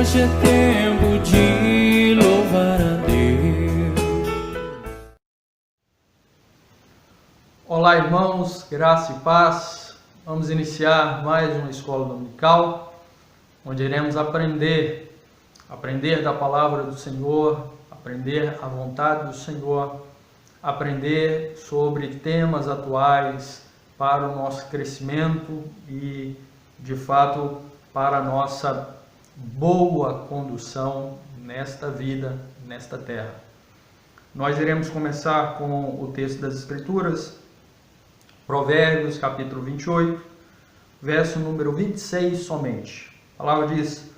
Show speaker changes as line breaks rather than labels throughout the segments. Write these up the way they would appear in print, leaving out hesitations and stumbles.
Hoje é tempo de louvar a Deus.
Olá, irmãos, graça e paz. Vamos iniciar mais uma escola dominical, onde iremos aprender da palavra do Senhor, aprender a vontade do Senhor, aprender sobre temas atuais para o nosso crescimento e, de fato, para a nossa boa condução nesta vida, nesta terra. Nós iremos começar com o texto das Escrituras, Provérbios, capítulo 28, verso número 26 somente. A palavra diz: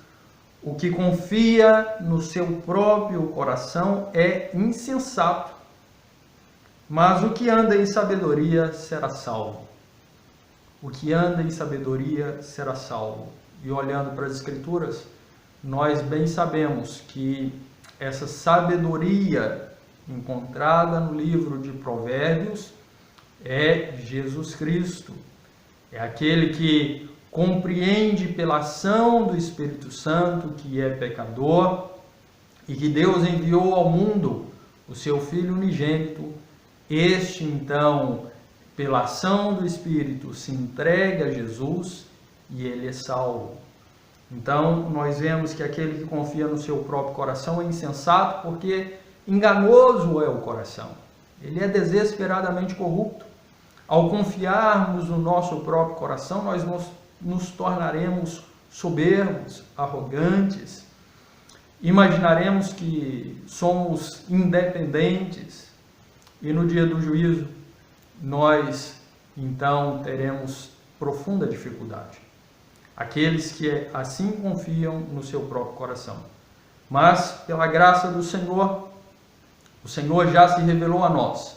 o que confia no seu próprio coração é insensato, mas o que anda em sabedoria será salvo. O que anda em sabedoria será salvo. E olhando para as Escrituras, nós bem sabemos que essa sabedoria encontrada no livro de Provérbios é Jesus Cristo. É aquele que compreende pela ação do Espírito Santo que é pecador e que Deus enviou ao mundo o seu Filho unigênito. Este, então, pela ação do Espírito, se entrega a Jesus e ele é salvo. Então, nós vemos que aquele que confia no seu próprio coração é insensato, porque enganoso é o coração. Ele é desesperadamente corrupto. Ao confiarmos no nosso próprio coração, nós nos tornaremos soberbos, arrogantes. Imaginaremos que somos independentes e no dia do juízo nós, então, teremos profunda dificuldade. Aqueles que assim confiam no seu próprio coração. Mas, pela graça do Senhor, o Senhor já se revelou a nós.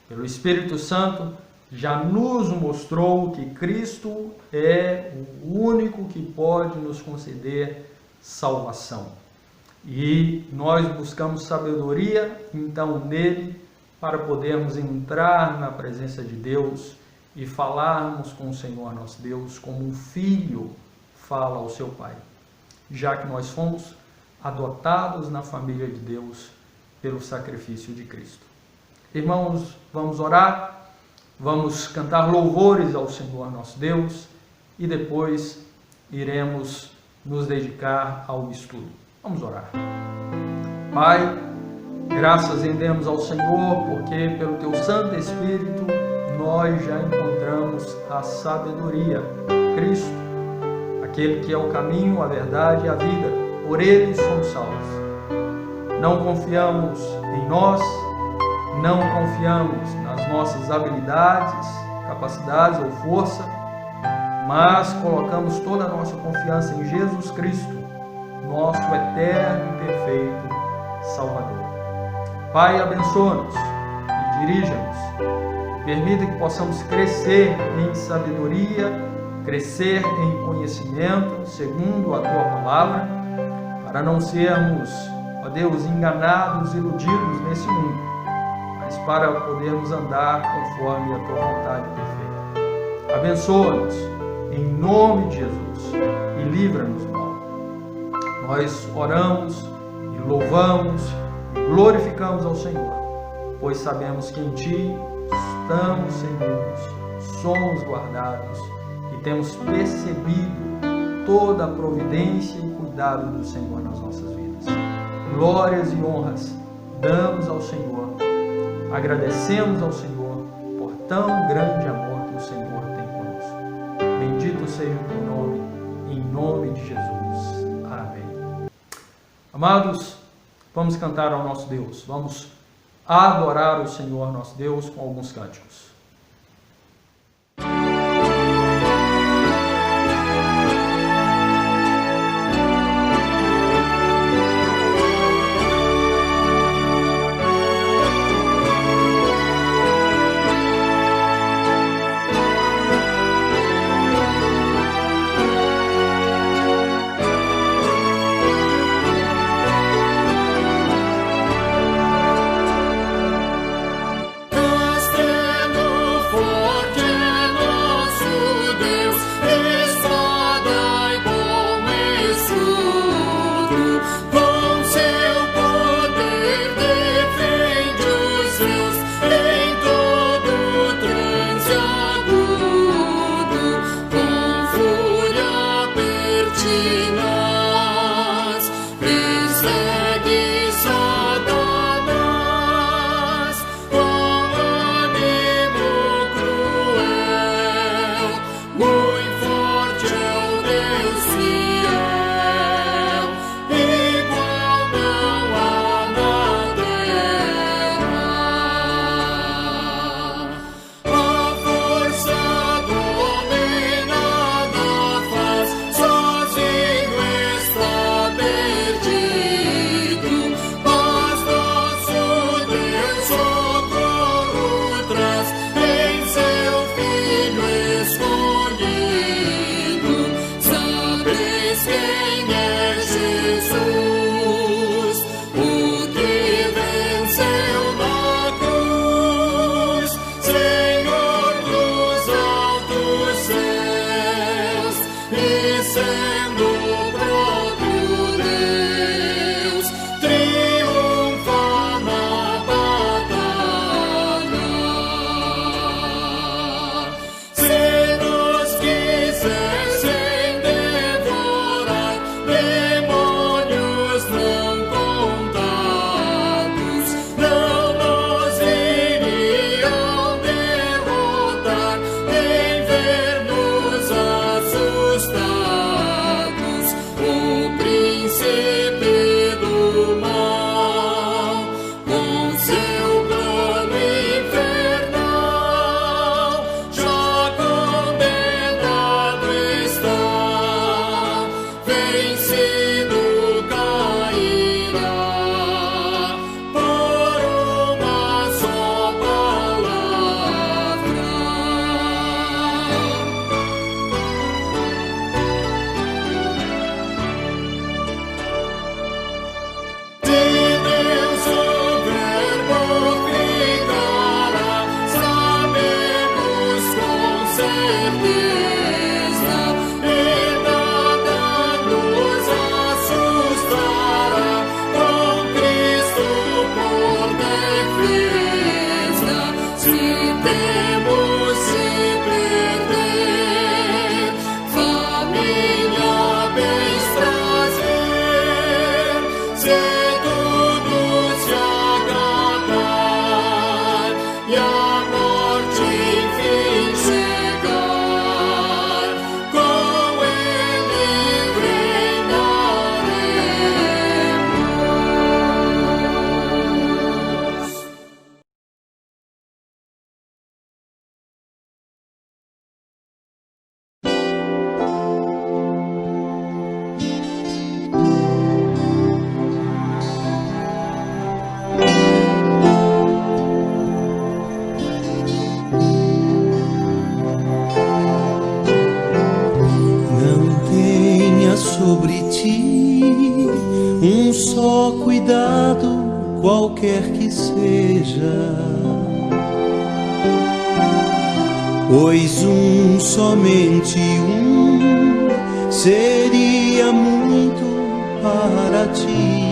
Pelo Espírito Santo, já nos mostrou que Cristo é o único que pode nos conceder salvação. E nós buscamos sabedoria, então, nele, para podermos entrar na presença de Deus e falarmos com o Senhor nosso Deus como um filho fala ao seu pai, já que nós fomos adotados na família de Deus pelo sacrifício de Cristo. Irmãos, vamos orar, vamos cantar louvores ao Senhor nosso Deus e depois iremos nos dedicar ao estudo. Vamos orar. Pai, graças rendemos ao Senhor, porque pelo Teu Santo Espírito nós já encontramos a sabedoria, Cristo, aquele que é o caminho, a verdade e a vida. Por Ele somos salvos. Não confiamos em nós, não confiamos nas nossas habilidades, capacidades ou força, mas colocamos toda a nossa confiança em Jesus Cristo, nosso eterno e perfeito Salvador. Pai, abençoa-nos e dirija-nos. Permita que possamos crescer em sabedoria, crescer em conhecimento, segundo a Tua Palavra, para não sermos, ó Deus, enganados, iludidos nesse mundo, mas para podermos andar conforme a Tua vontade perfeita. Abençoa-nos, em nome de Jesus, e livra-nos do mal. Nós oramos e louvamos e glorificamos ao Senhor, pois sabemos que em Ti estamos seguros, somos guardados e temos percebido toda a providência e cuidado do Senhor nas nossas vidas. Glórias e honras damos ao Senhor, agradecemos ao Senhor por tão grande amor que o Senhor tem conosco. Bendito seja o Teu nome, em nome de Jesus. Amém. Amados, vamos cantar ao nosso Deus, vamos adorar o Senhor nosso Deus com alguns cânticos.
Tão estrela sobre ti um só cuidado, qualquer que seja, pois somente seria muito para ti.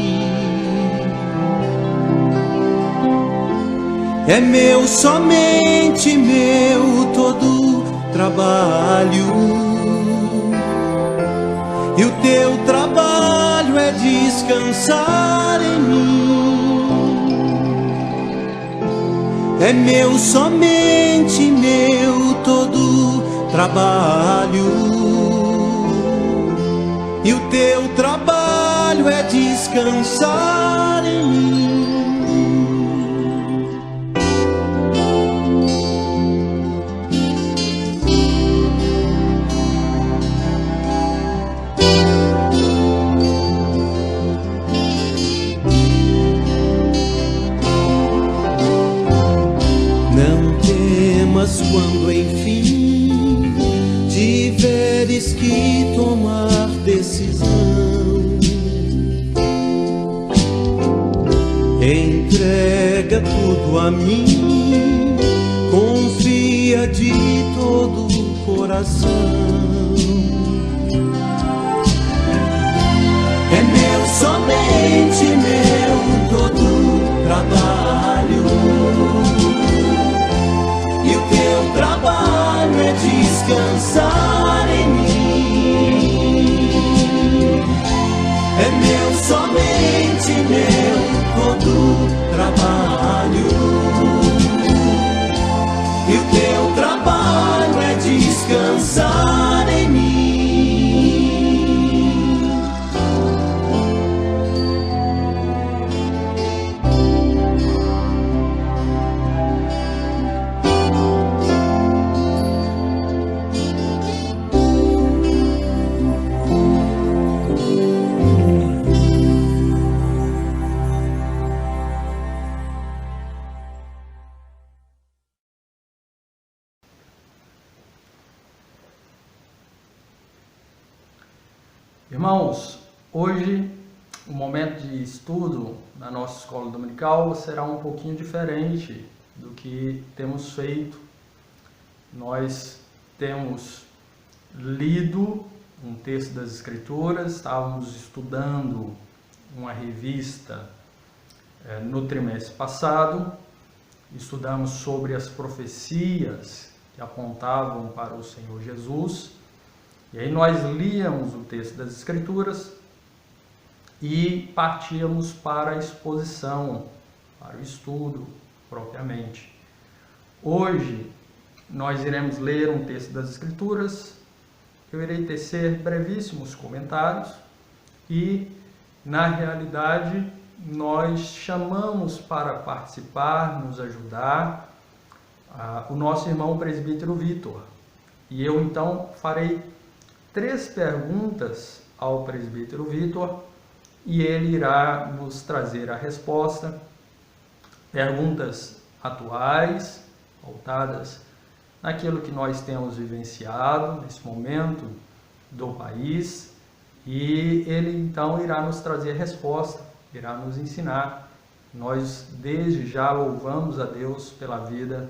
É meu, somente meu, todo trabalho, e o teu trabalho é descansar em mim. É meu, somente meu, todo trabalho, e o teu trabalho é descansar em mim. Quando enfim tiveres que tomar decisão, entrega tudo a mim, confia de todo o coração. É meu, somente meu, todo trabalho, e o teu trabalho é descansar em mim. É meu, somente meu, todo trabalho, e o teu trabalho é descansar em mim.
Irmãos, hoje o momento de estudo na nossa escola dominical será um pouquinho diferente do que temos feito. Nós temos lido um texto das Escrituras, estávamos estudando uma revista no trimestre passado, estudamos sobre as profecias que apontavam para o Senhor Jesus, e aí nós líamos o texto das Escrituras e partíamos para a exposição, para o estudo propriamente. Hoje nós iremos ler um texto das Escrituras, eu irei tecer brevíssimos comentários e, na realidade, nós chamamos para participar, nos ajudar, o nosso irmão presbítero Vitor. E eu então farei 3 perguntas ao presbítero Vitor e ele irá nos trazer a resposta. Perguntas atuais, voltadas naquilo que nós temos vivenciado nesse momento do país, e ele então irá nos trazer a resposta, irá nos ensinar. Nós desde já louvamos a Deus pela vida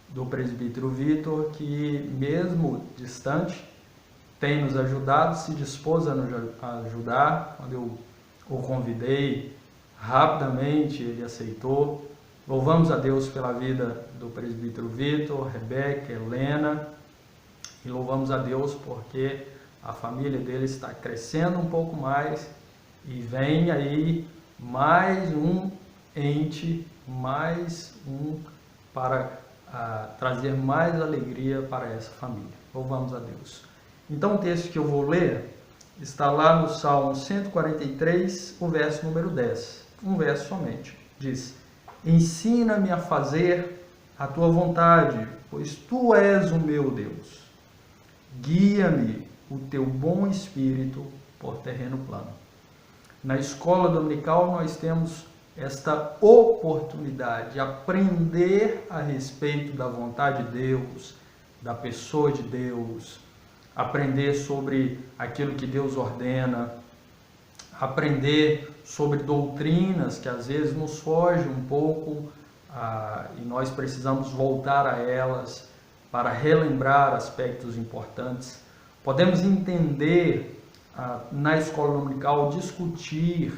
do presbítero Vitor, que mesmo distante tem nos ajudado, se dispôs a nos ajudar. Quando eu o convidei, rapidamente ele aceitou. Louvamos a Deus pela vida do presbítero Vitor, Rebeca, Helena, e louvamos a Deus porque a família dele está crescendo um pouco mais e vem aí mais um ente, mais um para trazer mais alegria para essa família. Louvamos a Deus. Então o texto que eu vou ler está lá no Salmo 143, o verso número 10. Um verso somente. Diz: ensina-me a fazer a tua vontade, pois tu és o meu Deus. Guia-me o teu bom espírito por terreno plano. Na escola dominical nós temos esta oportunidade de aprender a respeito da vontade de Deus, da pessoa de Deus, aprender sobre aquilo que Deus ordena, aprender sobre doutrinas que às vezes nos fogem um pouco e nós precisamos voltar a elas para relembrar aspectos importantes. Podemos entender na escola dominical, discutir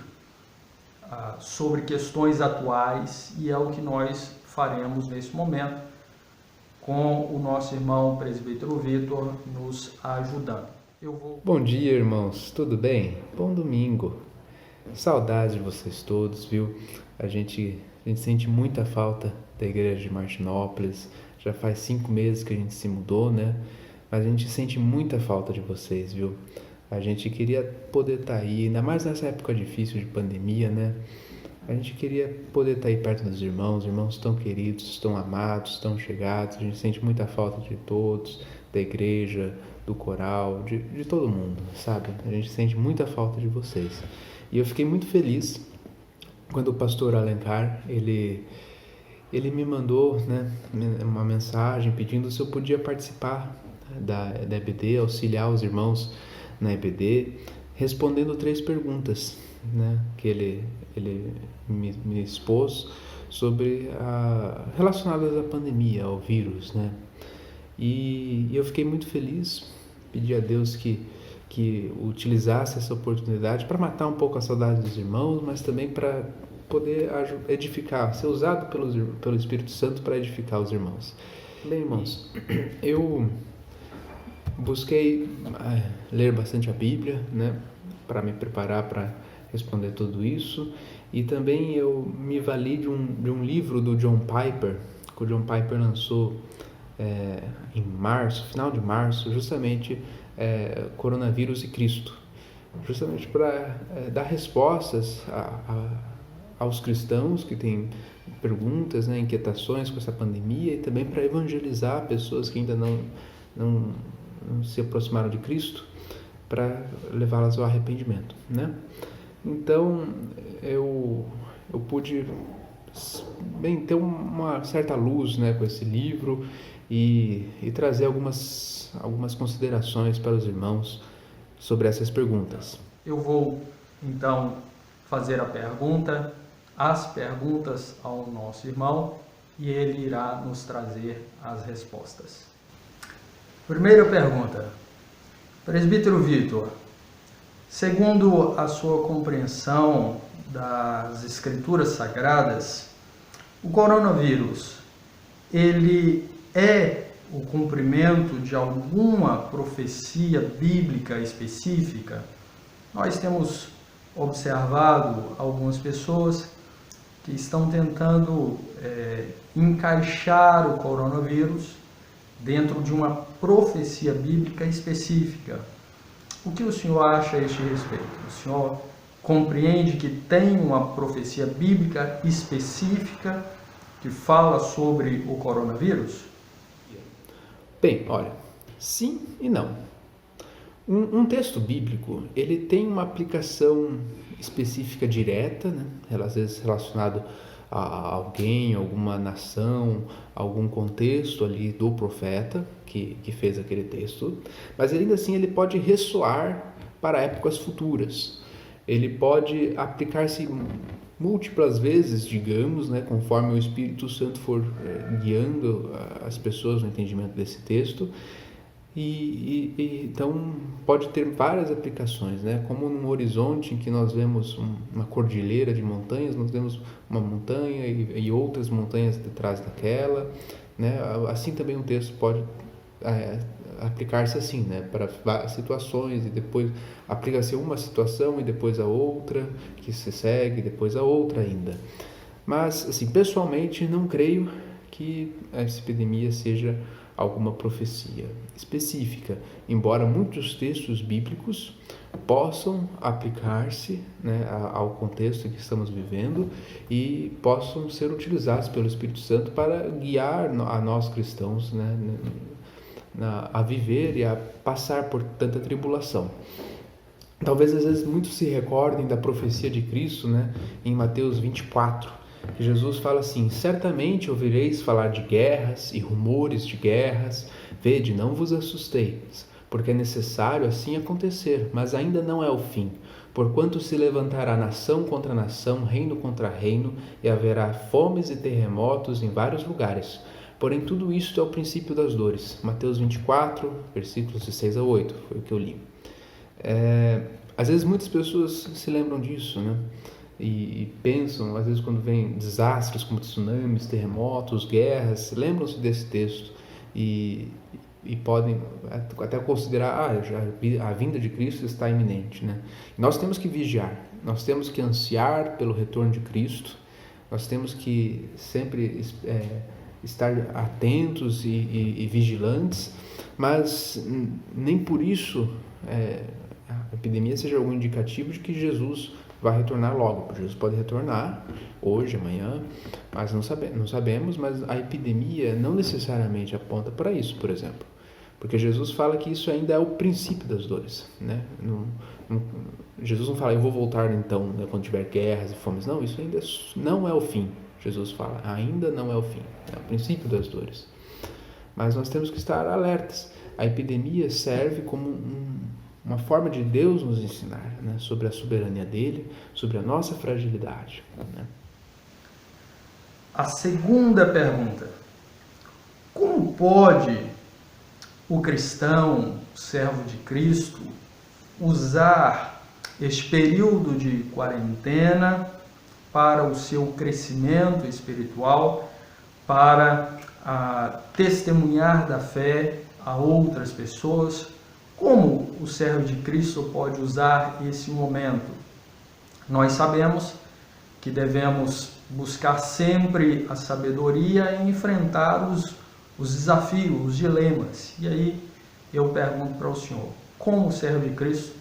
sobre questões atuais, e é o que nós faremos nesse momento com o nosso irmão presbítero Vitor nos ajudando.
Bom dia, irmãos, tudo bem? Bom domingo. Saudade de vocês todos, viu? A gente sente muita falta da igreja de Martinópolis. Já faz 5 meses que a gente se mudou, né? Mas a gente sente muita falta de vocês, viu? A gente queria poder estar aí, ainda mais nessa época difícil de pandemia, né? A gente queria poder estar aí perto dos irmãos tão queridos, tão amados, tão chegados. A gente sente muita falta de todos, da igreja, do coral, de todo mundo, sabe? A gente sente muita falta de vocês. E eu fiquei muito feliz quando o pastor Alencar, ele me mandou, né, uma mensagem pedindo se eu podia participar da EBD, auxiliar os irmãos na EBD, respondendo 3 perguntas, né, que ele me expôs sobre relacionadas à pandemia, ao vírus, né? E eu fiquei muito feliz, pedi a Deus que utilizasse essa oportunidade para matar um pouco a saudade dos irmãos, mas também para poder edificar, ser usado pelo Espírito Santo para edificar os irmãos. Bem, irmãos, eu busquei ler bastante a Bíblia, né, para me preparar para responder tudo isso, e também eu me vali de um livro do John Piper, que o John Piper lançou em março, final de março, justamente Coronavírus e Cristo, justamente para dar respostas aos cristãos que têm perguntas, né, inquietações com essa pandemia, e também para evangelizar pessoas que ainda não se aproximaram de Cristo, para levá-las ao arrependimento, né? Então eu pude ter uma certa luz, né, com esse livro e trazer algumas considerações para os irmãos sobre essas perguntas.
Eu vou, então, fazer as perguntas ao nosso irmão, e ele irá nos trazer as respostas. Primeira pergunta. Presbítero Vitor, segundo a sua compreensão das Escrituras Sagradas, o coronavírus, ele é o cumprimento de alguma profecia bíblica específica? Nós temos observado algumas pessoas que estão tentando encaixar o coronavírus dentro de uma profecia bíblica específica. O que o senhor acha a este respeito? O senhor compreende que tem uma profecia bíblica específica que fala sobre o coronavírus?
Bem, olha, sim e não. Um texto bíblico, ele tem uma aplicação específica direta, né? Às vezes relacionado a alguém, alguma nação, algum contexto ali do profeta que fez aquele texto, mas ainda assim ele pode ressoar para épocas futuras. Ele pode aplicar-se múltiplas vezes, digamos, né, conforme o Espírito Santo for guiando as pessoas no entendimento desse texto. Então pode ter várias aplicações, né? Como num horizonte em que nós vemos uma cordilheira de montanhas, nós vemos uma montanha e outras montanhas detrás daquela, né? Assim também um texto pode aplicar-se assim, né? Para várias situações, e depois aplica-se uma situação e depois a outra, que se segue, depois a outra ainda. Mas, assim, pessoalmente não creio que essa epidemia seja alguma profecia específica, embora muitos textos bíblicos possam aplicar-se, né, ao contexto que estamos vivendo e possam ser utilizados pelo Espírito Santo para guiar a nós cristãos, né, a viver e a passar por tanta tribulação. Talvez às vezes muitos se recordem da profecia de Cristo, né, em Mateus 24, que Jesus fala assim: certamente ouvireis falar de guerras e rumores de guerras, vede, não vos assusteis, porque é necessário assim acontecer, mas ainda não é o fim. Porquanto se levantará nação contra nação, reino contra reino, e haverá fomes e terremotos em vários lugares. Porém, tudo isto é o princípio das dores. Mateus 24, versículos de 6 a 8, foi o que eu li. Às vezes muitas pessoas se lembram disso, né? E pensam, às vezes quando vem desastres como tsunamis, terremotos, guerras, lembram-se desse texto e podem até considerar, a vinda de Cristo está iminente, né? Nós temos que vigiar, nós temos que ansiar pelo retorno de Cristo, nós temos que sempre estar atentos e vigilantes, mas nem por isso a epidemia seja algum indicativo de que Jesus vai retornar logo. Jesus pode retornar hoje, amanhã, mas não sabemos, mas a epidemia não necessariamente aponta para isso, por exemplo. Porque Jesus fala que isso ainda é o princípio das dores, né? Jesus não fala, eu vou voltar então, né, quando tiver guerras e fomes. Não, isso ainda não é o fim. Jesus fala, ainda não é o fim, é o princípio das dores. Mas nós temos que estar alertas. A epidemia serve como uma forma de Deus nos ensinar, né, sobre a soberania dele, sobre a nossa fragilidade, né?
A segunda pergunta: como pode o cristão, o servo de Cristo, usar este período de quarentena para o seu crescimento espiritual, para testemunhar da fé a outras pessoas? Como o servo de Cristo pode usar esse momento? Nós sabemos que devemos buscar sempre a sabedoria e enfrentar os desafios, os dilemas. E aí eu pergunto para o senhor, como o servo de Cristo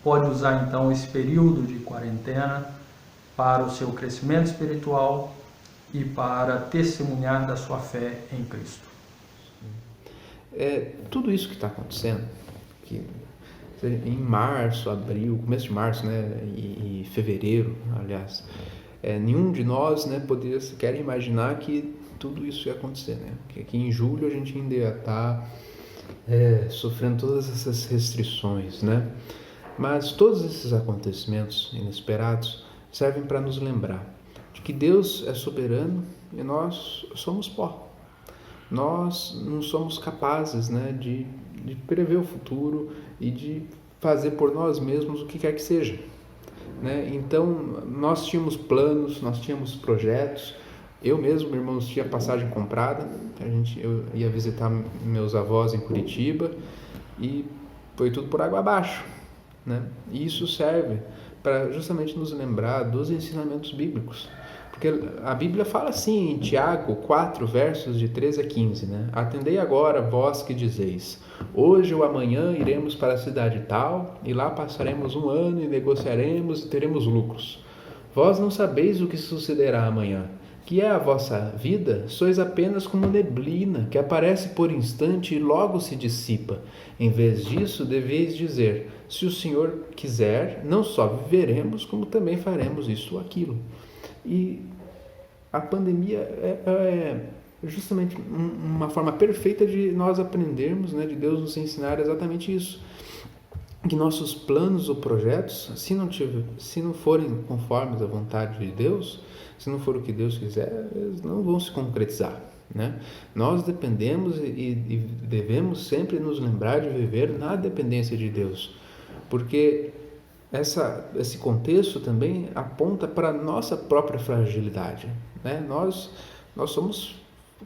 pode usar então esse período de quarentena para o seu crescimento espiritual e para testemunhar da sua fé em Cristo?
Tudo isso que está acontecendo, que em março, abril, começo de março, né, e fevereiro, aliás, nenhum de nós, né, poderia sequer imaginar que tudo isso ia acontecer, né? Que aqui em julho a gente ainda ia estar sofrendo todas essas restrições, né? Mas todos esses acontecimentos inesperados servem para nos lembrar de que Deus é soberano e nós somos pó. Nós não somos capazes, né, de prever o futuro e de fazer por nós mesmos o que quer que seja, né? Então, nós tínhamos planos, nós tínhamos projetos. Eu mesmo, irmãos, tinha passagem comprada. Eu ia visitar meus avós em Curitiba e foi tudo por água abaixo, né? E isso serve para justamente nos lembrar dos ensinamentos bíblicos. Porque a Bíblia fala assim em Tiago 4, versos de 13 a 15, né? Atendei agora, vós que dizeis, hoje ou amanhã iremos para a cidade tal, e lá passaremos um ano e negociaremos e teremos lucros. Vós não sabeis o que sucederá amanhã. Que é a vossa vida? Sois apenas como neblina, que aparece por instante e logo se dissipa. Em vez disso, deveis dizer, se o Senhor quiser, não só viveremos, como também faremos isso ou aquilo. E a pandemia é justamente uma forma perfeita de nós aprendermos, né, de Deus nos ensinar exatamente isso. Que nossos planos ou projetos, se não forem conformes à vontade de Deus, se não for o que Deus quiser, eles não vão se concretizar, né? Nós dependemos e devemos sempre nos lembrar de viver na dependência de Deus, porque esse contexto também aponta para a nossa própria fragilidade, né? Nós somos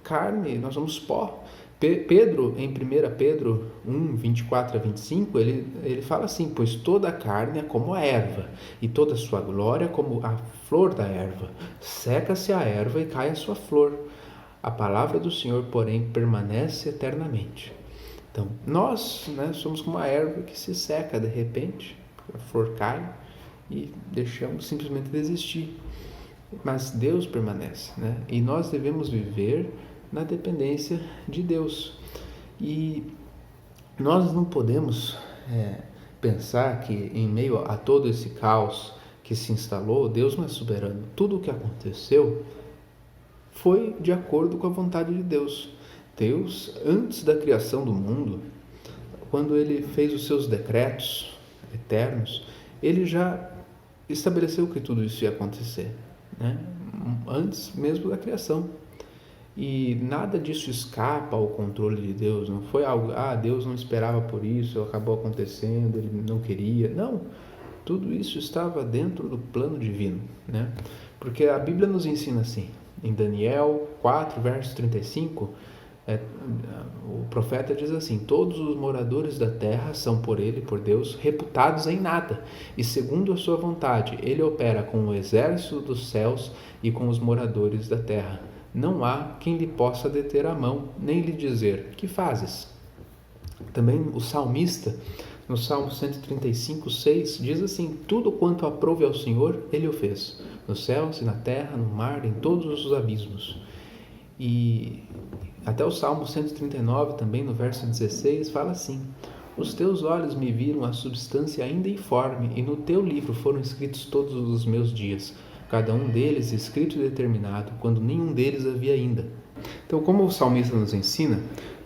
carne, nós somos pó. Pedro, em 1 Pedro 1, 24 a 25, ele fala assim, pois toda a carne é como a erva, e toda a sua glória como a flor da erva. Seca-se a erva e cai a sua flor. A palavra do Senhor, porém, permanece eternamente. Então, nós, né, somos como a erva que se seca de repente, a flor cai e deixamos simplesmente de existir. Mas Deus permanece, né? E nós devemos viver na dependência de Deus. E nós não podemos pensar que em meio a todo esse caos que se instalou, Deus não é soberano. Tudo o que aconteceu foi de acordo com a vontade de Deus. Deus, antes da criação do mundo, quando Ele fez os seus decretos eternos, Ele já estabeleceu que tudo isso ia acontecer, né? Antes mesmo da criação. E nada disso escapa ao controle de Deus. Não foi algo, Deus não esperava por isso, acabou acontecendo, Ele não queria. Não, tudo isso estava dentro do plano divino, né? Porque a Bíblia nos ensina assim, em Daniel 4, verso 35, o profeta diz assim, todos os moradores da terra são por Ele, por Deus, reputados em nada, e segundo a sua vontade, Ele opera com o exército dos céus e com os moradores da terra. Não há quem lhe possa deter a mão, nem lhe dizer, que fazes? Também o salmista, no Salmo 135, 6, diz assim, tudo quanto aprouve ao Senhor, Ele o fez, nos céus e na terra, no mar, em todos os abismos. E até o Salmo 139, também no verso 16, fala assim, os teus olhos me viram a substância ainda informe, e no teu livro foram escritos todos os meus dias, cada um deles escrito e determinado, quando nenhum deles havia ainda. Então, como o salmista nos ensina,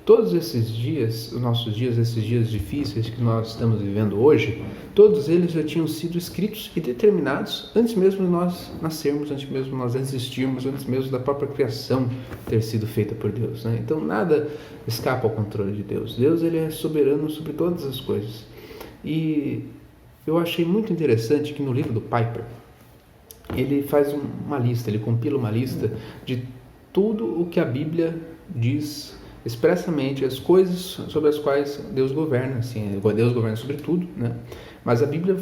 todos esses dias, os nossos dias, esses dias difíceis que nós estamos vivendo hoje, todos eles já tinham sido escritos e determinados antes mesmo de nós nascermos, antes mesmo de nós existirmos, antes mesmo da própria criação ter sido feita por Deus, né? Então, nada escapa ao controle de Deus. Deus, Ele é soberano sobre todas as coisas. E eu achei muito interessante que no livro do Piper, ele faz uma lista, ele compila uma lista de tudo o que a Bíblia diz expressamente, as coisas sobre as quais Deus governa, assim, Deus governa sobre tudo, né? Mas a Bíblia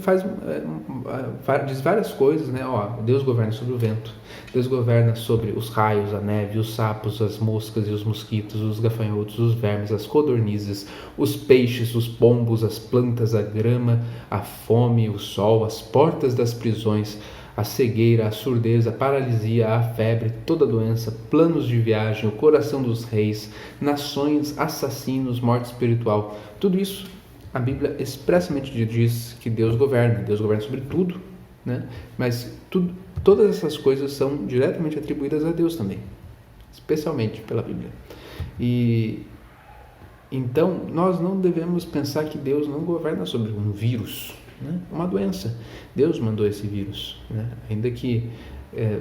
diz várias coisas, né? Deus governa sobre o vento, Deus governa sobre os raios, a neve, os sapos, as moscas e os mosquitos, os gafanhotos, os vermes, as codornizes, os peixes, os pombos, as plantas, a grama, a fome, o sol, as portas das prisões, a cegueira, a surdez, a paralisia, a febre, toda doença, planos de viagem, o coração dos reis, nações, assassinos, morte espiritual. Tudo isso, a Bíblia expressamente diz que Deus governa sobre tudo, né? Mas todas essas coisas são diretamente atribuídas a Deus também, especialmente pela Bíblia. E então, nós não devemos pensar que Deus não governa sobre um vírus, né? Uma doença. Deus mandou esse vírus, né? Ainda que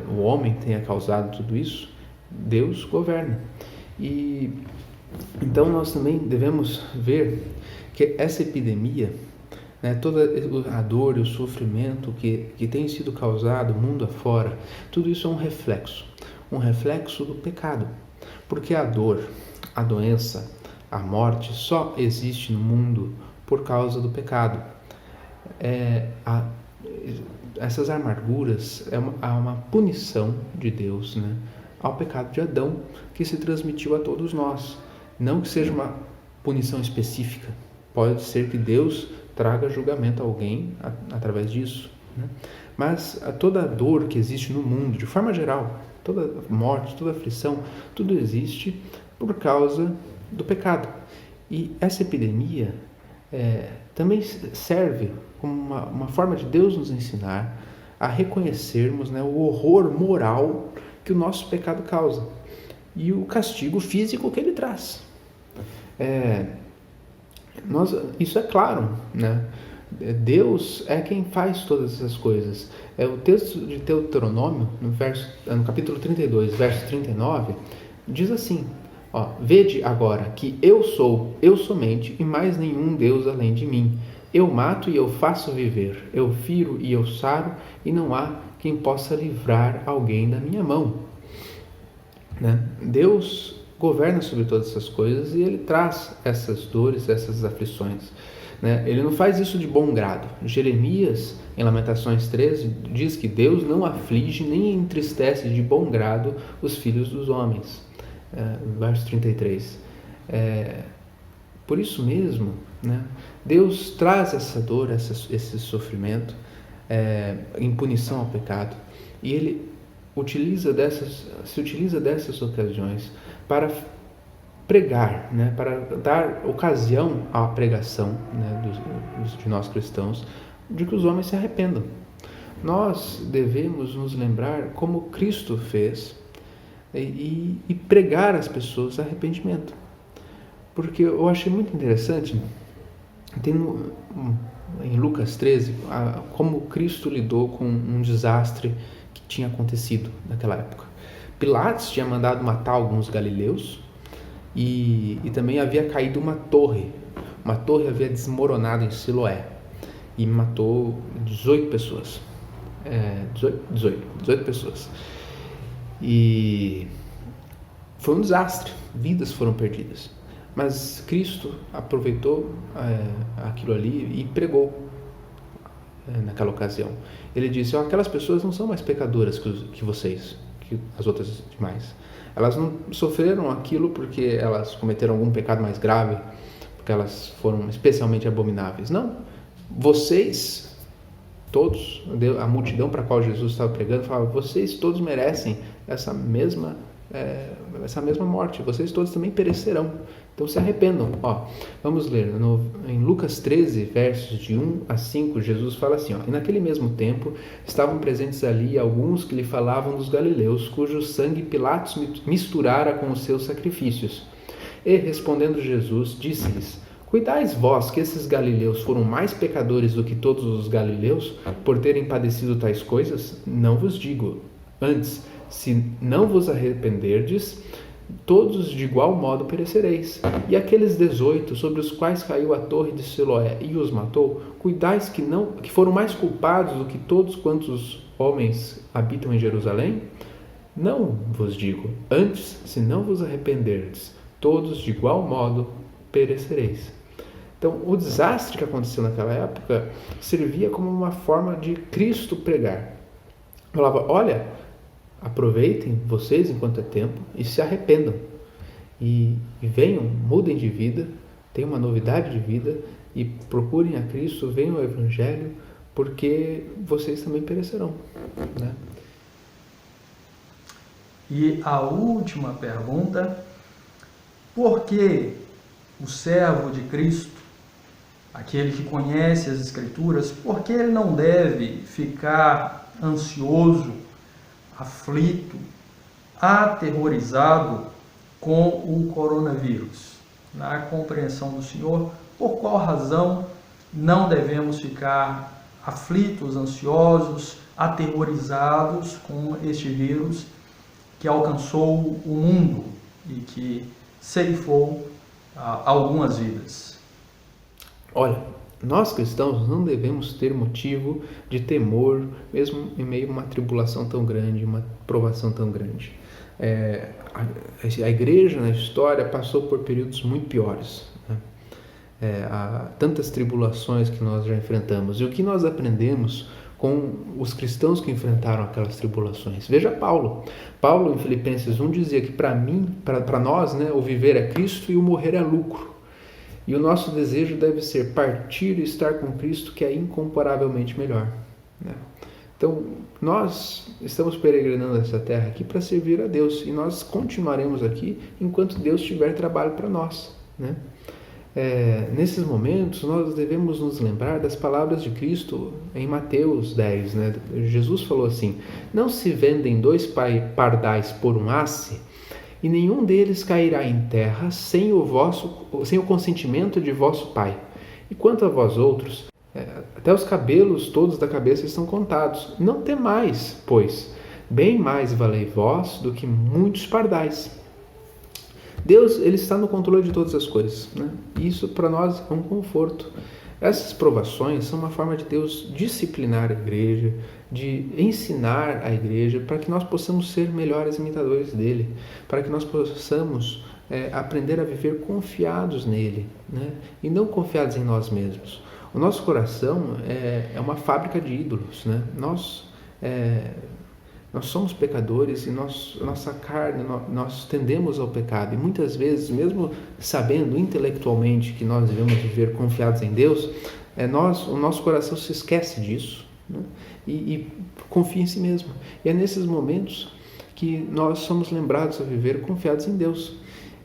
o homem tenha causado tudo isso, Deus governa. E então nós também devemos ver que essa epidemia, né, toda a dor e o sofrimento que tem sido causado mundo afora, tudo isso é um reflexo do pecado. Porque a dor, a doença, a morte só existe no mundo por causa do pecado. Essas amarguras é uma punição de Deus, né, ao pecado de Adão, que se transmitiu a todos nós. Não que seja uma punição específica. Pode ser que Deus traga julgamento a alguém através disso, né? Mas toda a dor que existe no mundo, de forma geral, toda morte, toda aflição, tudo existe por causa do pecado. E essa epidemia também serve como uma forma de Deus nos ensinar a reconhecermos, né, o horror moral que o nosso pecado causa e o castigo físico que ele traz. Isso é claro, né? Deus é quem faz todas essas coisas. O texto de Deuteronômio, no capítulo 32, verso 39, diz assim: vede agora que eu sou, eu somente, e mais nenhum Deus além de mim. Eu mato e eu faço viver, eu firo e eu saro, e não há quem possa livrar alguém da minha mão. Né? Deus governa sobre todas essas coisas e Ele traz essas dores, essas aflições. Né? Ele não faz isso de bom grado. Jeremias, em Lamentações 13, diz que Deus não aflige nem entristece de bom grado os filhos dos homens. Verso 33. Por isso mesmo, né, Deus traz essa dor, esse sofrimento em punição ao pecado, e Ele se utiliza dessas ocasiões para pregar, né, para dar ocasião à pregação, né, de nós cristãos, de que os homens se arrependam. Nós devemos nos lembrar como Cristo fez e pregar às pessoas arrependimento. Porque eu achei muito interessante, tem em Lucas 13, como Cristo lidou com um desastre que tinha acontecido naquela época. Pilatos tinha mandado matar alguns galileus e também havia caído uma torre. Uma torre havia desmoronado em Siloé e matou 18 pessoas. 18 pessoas. E foi um desastre, vidas foram perdidas. Mas Cristo aproveitou aquilo ali e pregou naquela ocasião. Ele disse: aquelas pessoas não são mais pecadoras que vocês, que as outras demais. Elas não sofreram aquilo porque elas cometeram algum pecado mais grave, porque elas foram especialmente abomináveis. Não. Vocês, todos, a multidão para a qual Jesus estava pregando, falava: vocês todos merecem essa mesma morte. Vocês todos também perecerão. Então se arrependam. Vamos ler em Lucas 13, versos de 1 a 5, Jesus fala assim: e naquele mesmo tempo estavam presentes ali alguns que lhe falavam dos galileus, cujo sangue Pilatos misturara com os seus sacrifícios. E respondendo Jesus, disse-lhes: cuidais vós que esses galileus foram mais pecadores do que todos os galileus, por terem padecido tais coisas? Não vos digo. Antes, se não vos arrependerdes, todos de igual modo perecereis. E aqueles 18 sobre os quais caiu a torre de Siloé e os matou, cuidais que foram mais culpados do que todos quantos homens habitam em Jerusalém? Não vos digo. Antes, se não vos arrependerdes, todos de igual modo perecereis. Então, o desastre que aconteceu naquela época servia como uma forma de Cristo pregar. Falava: olha, aproveitem vocês enquanto é tempo e se arrependam. E venham, mudem de vida, tenham uma novidade de vida e procurem a Cristo, venham ao Evangelho, porque vocês também perecerão. Né?
E a última pergunta: por que o servo de Cristo, aquele que conhece as Escrituras, por que ele não deve ficar ansioso, aflito, aterrorizado com o coronavírus? Na compreensão do Senhor, por qual razão não devemos ficar aflitos, ansiosos, aterrorizados com este vírus que alcançou o mundo e que ceifou algumas vidas.
Olha, nós cristãos não devemos ter motivo de temor, mesmo em meio a uma tribulação tão grande, uma provação tão grande. A igreja na história passou por períodos muito piores, né? Há tantas tribulações que nós já enfrentamos. E o que nós aprendemos com os cristãos que enfrentaram aquelas tribulações? Veja Paulo. Paulo, em Filipenses 1, dizia que para nós, né, o viver é Cristo e o morrer é lucro. E o nosso desejo deve ser partir e estar com Cristo, que é incomparavelmente melhor, né? Então, nós estamos peregrinando essa terra aqui para servir a Deus, e nós continuaremos aqui enquanto Deus tiver trabalho para nós, né? Nesses momentos, nós devemos nos lembrar das palavras de Cristo em Mateus 10, né? Jesus falou assim: não se vendem 2 pardais por um asse, e nenhum deles cairá em terra sem o consentimento de vosso Pai. E quanto a vós outros, até os cabelos todos da cabeça estão contados. Não temais, pois, bem mais valei vós do que muitos pardais. Deus, Ele está no controle de todas as coisas, né? E isso para nós é um conforto. Essas provações são uma forma de Deus disciplinar a igreja, de ensinar a igreja, para que nós possamos ser melhores imitadores dele, para que nós possamos aprender a viver confiados nele, né? E não confiados em nós mesmos. O nosso coração é uma fábrica de ídolos, né? Nós somos pecadores e nossa carne, nós tendemos ao pecado. E muitas vezes, mesmo sabendo intelectualmente que nós devemos viver confiados em Deus, o nosso coração se esquece disso, né? E confia em si mesmo. E é nesses momentos que nós somos lembrados a viver confiados em Deus,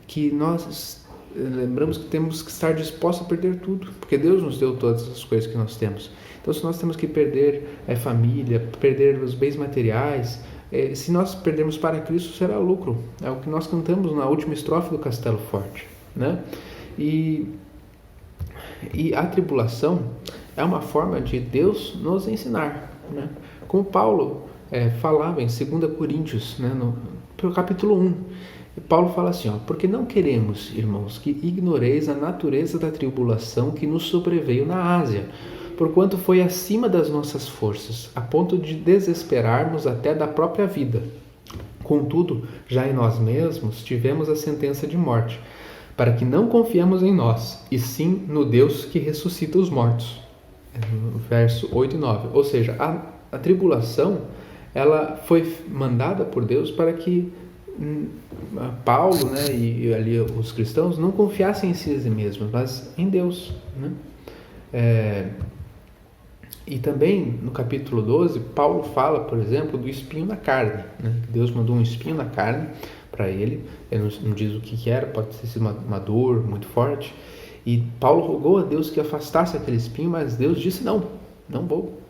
que nós lembramos que temos que estar dispostos a perder tudo, porque Deus nos deu todas as coisas que nós temos. Então, se nós temos que perder família, perder os bens materiais, se nós perdermos para Cristo, será lucro. É o que nós cantamos na última estrofe do Castelo Forte, né? E a tribulação é uma forma de Deus nos ensinar, né? Como Paulo falava em 2 Coríntios, né, no capítulo 1. Paulo fala assim, porque não queremos, irmãos, que ignoreis a natureza da tribulação que nos sobreveio na Ásia, porquanto foi acima das nossas forças, a ponto de desesperarmos até da própria vida. Contudo, já em nós mesmos tivemos a sentença de morte, para que não confiemos em nós, e sim no Deus que ressuscita os mortos. Verso 8 e 9. Ou seja, a tribulação, ela foi mandada por Deus para que Paulo, né, e ali os cristãos não confiassem em si mesmos, mas em Deus, né? E também no capítulo 12, Paulo fala, por exemplo, do espinho na carne, né? Deus mandou um espinho na carne para ele não diz o que era, pode ter sido uma dor muito forte, e Paulo rogou a Deus que afastasse aquele espinho, mas Deus disse não vou.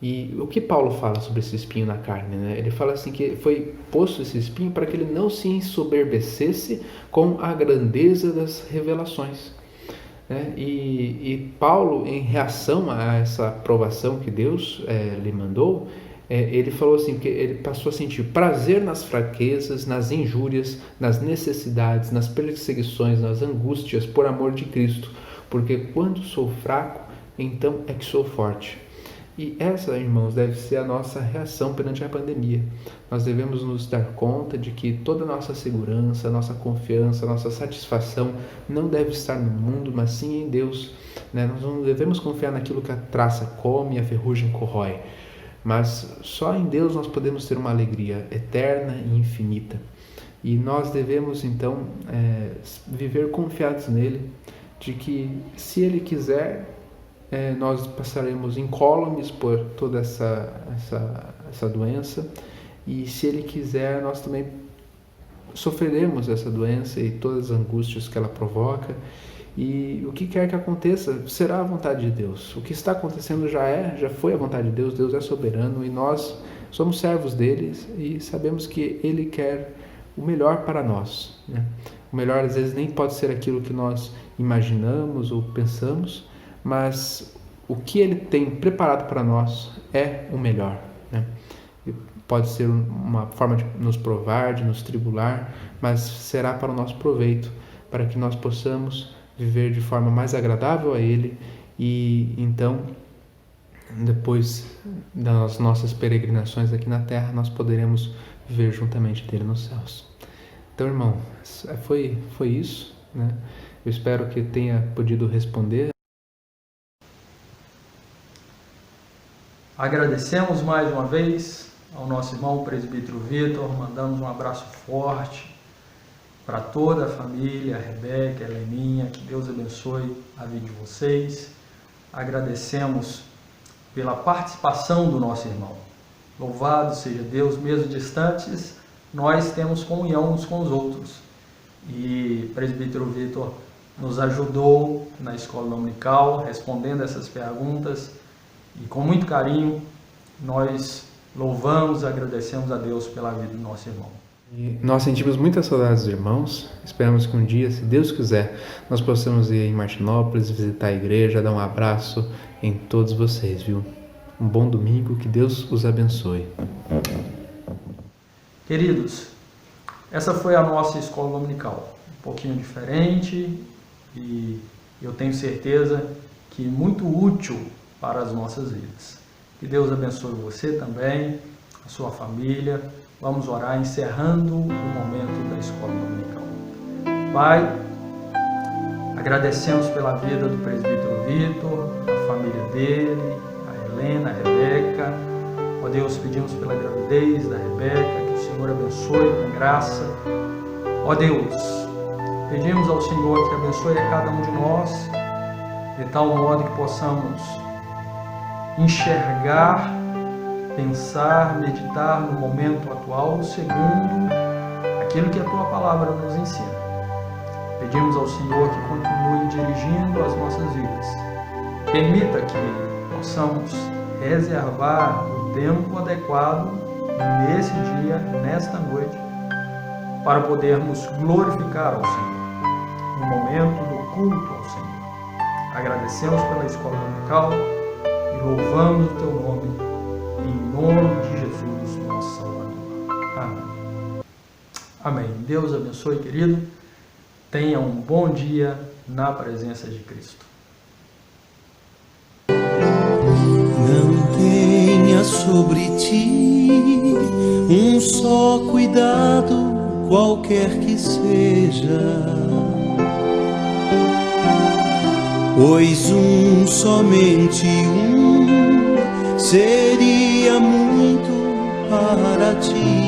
E o que Paulo fala sobre esse espinho na carne, né? Ele fala assim que foi posto esse espinho para que ele não se ensoberbecesse com a grandeza das revelações, né? E Paulo, em reação a essa provação que Deus lhe mandou, ele falou assim que ele passou a sentir prazer nas fraquezas, nas injúrias, nas necessidades, nas perseguições, nas angústias por amor de Cristo, porque quando sou fraco, então é que sou forte. E essa, irmãos, deve ser a nossa reação perante a pandemia. Nós devemos nos dar conta de que toda a nossa segurança, a nossa confiança, a nossa satisfação não deve estar no mundo, mas sim em Deus, né? Nós não devemos confiar naquilo que a traça come e a ferrugem corrói, mas só em Deus nós podemos ter uma alegria eterna e infinita. E nós devemos, então, viver confiados nele, de que, se ele quiser, nós passaremos incólumes por toda essa doença, e se ele quiser, nós também sofreremos essa doença e todas as angústias que ela provoca, e o que quer que aconteça será a vontade de Deus. O que está acontecendo já foi a vontade de Deus. Deus é soberano e nós somos servos dele e sabemos que ele quer o melhor para nós, né? O melhor às vezes nem pode ser aquilo que nós imaginamos ou pensamos, mas o que Ele tem preparado para nós é o melhor, né? Pode ser uma forma de nos provar, de nos tribular, mas será para o nosso proveito, para que nós possamos viver de forma mais agradável a Ele e então, depois das nossas peregrinações aqui na terra, nós poderemos viver juntamente dele nos céus. Então, irmão, foi isso, né? Eu espero que tenha podido responder.
Agradecemos mais uma vez ao nosso irmão presbítero Vitor, mandamos um abraço forte para toda a família, a Rebeca, a Heleninha, que Deus abençoe a vida de vocês. Agradecemos pela participação do nosso irmão. Louvado seja Deus, mesmo distantes, nós temos comunhão uns com os outros. E o presbítero Vitor nos ajudou na escola dominical, respondendo essas perguntas, e com muito carinho nós louvamos e agradecemos a Deus pela vida do nosso irmão.
E nós sentimos muitas saudades dos irmãos, esperamos que um dia, se Deus quiser, nós possamos ir em Martinópolis, visitar a igreja, dar um abraço em todos vocês, viu? Um bom domingo, que Deus os abençoe.
Queridos, essa foi a nossa escola dominical, um pouquinho diferente e eu tenho certeza que muito útil para as nossas vidas. Que Deus abençoe você também, a sua família. Vamos orar encerrando o momento da escola dominical. Pai, agradecemos pela vida do presbítero Vitor, a família dele, a Helena, a Rebeca. Ó Deus, pedimos pela gravidez da Rebeca, que o Senhor abençoe com graça. Ó Deus, pedimos ao Senhor que abençoe a cada um de nós, de tal modo que possamos enxergar, pensar, meditar no momento atual, segundo aquilo que a Tua Palavra nos ensina. Pedimos ao Senhor que continue dirigindo as nossas vidas. Permita que possamos reservar o tempo adequado nesse dia, nesta noite, para podermos glorificar ao Senhor, no momento do culto ao Senhor. Agradecemos pela escola dominical e louvamos o Teu nome, em nome de Jesus, nosso Salvador. Amém. Amém. Deus abençoe, querido. Tenha um bom dia na presença de Cristo.
Não tenha sobre ti um só cuidado, qualquer que seja, pois somente seria muito para ti.